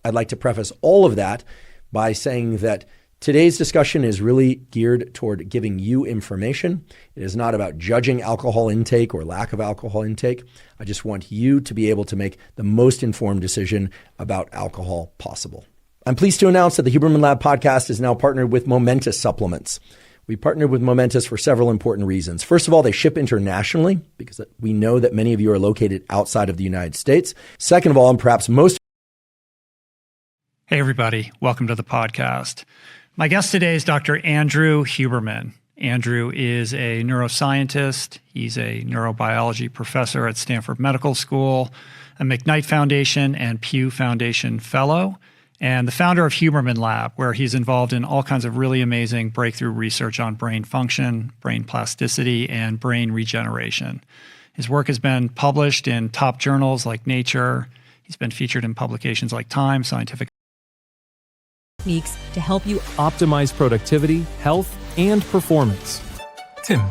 I'd like to preface all of that by saying that today's discussion is really geared toward giving you information. It is not about judging alcohol intake or lack of alcohol intake. I just want you to be able to make the most informed decision about alcohol possible. I'm pleased to announce that the Huberman Lab podcast is now partnered with Momentous Supplements. We partnered with Momentous for several important reasons. First of all, they ship internationally because we know that many of you are located outside of the United States. Second of all, and perhaps most... Hey, everybody. Welcome to the podcast. My guest today is Dr. Andrew Huberman. Andrew is a neuroscientist. He's a neurobiology professor at Stanford Medical School, a McKnight Foundation and Pew Foundation Fellow, and the founder of Huberman Lab, where he's involved in all kinds of really amazing breakthrough research on brain function, brain plasticity, and brain regeneration. His work has been published in top journals like Nature. He's been featured in publications like Time, Scientific techniques to help you optimize productivity, health, and performance. Tim,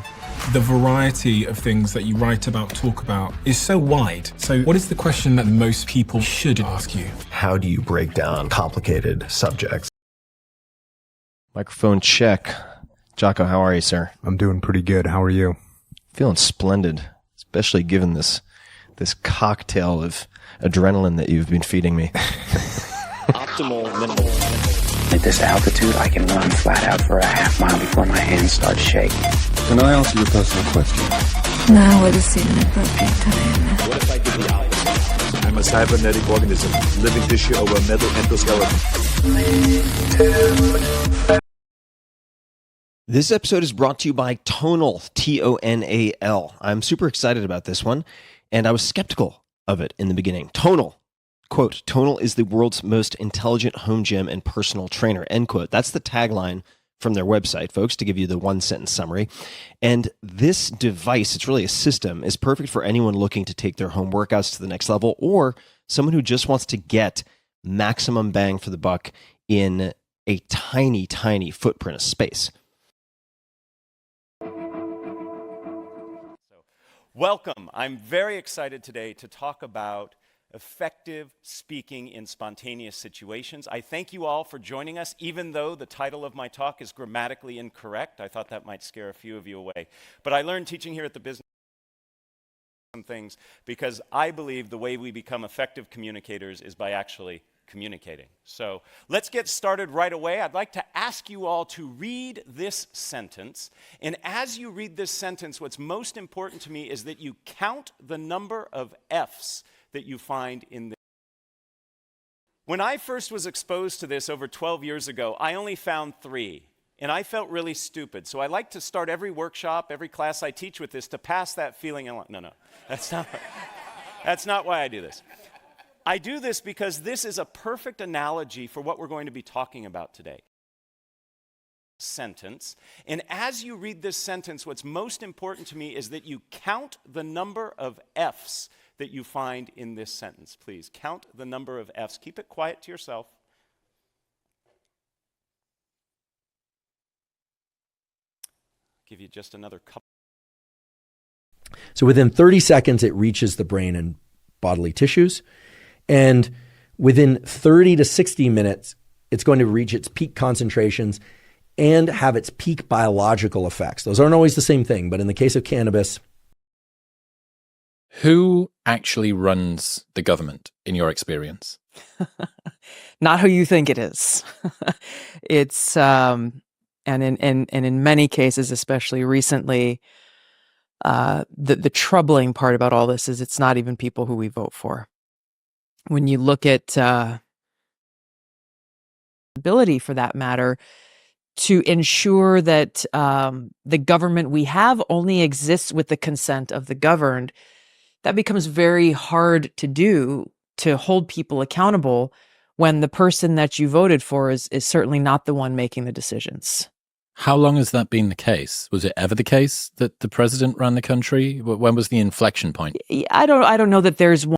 the variety of things that you write about, talk about, is so wide. So what is the question that most people should ask you? How do you break down complicated subjects? Microphone check. Jocko, how are you, sir? I'm doing pretty good. How are you? Feeling splendid, especially given this cocktail of adrenaline that you've been feeding me. Optimal minimal. At this altitude, I can run flat out for a half mile before my hands start shaking. Can I answer your personal question? Now would seem an appropriate time. What if I did the opposite? I'm a cybernetic organism, living tissue over metal endoskeleton. This episode is brought to you by Tonal, Tonal. I'm super excited about this one, and I was skeptical of it in the beginning. Tonal. Quote, Tonal is the world's most intelligent home gym and personal trainer, end quote. That's the tagline from their website, folks, to give you the one-sentence summary. And this device, it's really a system, is perfect for anyone looking to take their home workouts to the next level or someone who just wants to get maximum bang for the buck in a tiny, tiny footprint of space. Welcome. I'm very excited today to talk about effective speaking in spontaneous situations. I thank you all for joining us, even though the title of my talk is grammatically incorrect. I thought that might scare a few of you away. But I learned teaching here at the business some things because I believe the way we become effective communicators is by actually communicating. So let's get started right away. I'd like to ask you all to read this sentence. And as you read this sentence, what's most important to me is that you count the number of F's that you find in this. When I first was exposed to this over 12 years ago, I only found 3, and I felt really stupid. So I like to start every workshop, every class I teach with this to pass that feeling. No, that's not why I do this. I do this because this is a perfect analogy for what we're going to be talking about today. Sentence. And as you read this sentence, what's most important to me is that you count the number of F's that you find in this sentence. Please count the number of F's. Keep it quiet to yourself. Give you just another couple. So within 30 seconds, it reaches the brain and bodily tissues. And within 30 to 60 minutes, it's going to reach its peak concentrations and have its peak biological effects. Those aren't always the same thing, but in the case of cannabis. Who actually runs the government, in your experience? Not who you think it is. It's, and in many cases, especially recently, the troubling part about all this is it's not even people who we vote for. When you look at ability, for that matter, to ensure that the government we have only exists with the consent of the governed, that becomes very hard to do, to hold people accountable when the person that you voted for is certainly not the one making the decisions. How long has that been the case? Was it ever the case that the president ran the country? When was the inflection point? I don't know that there's one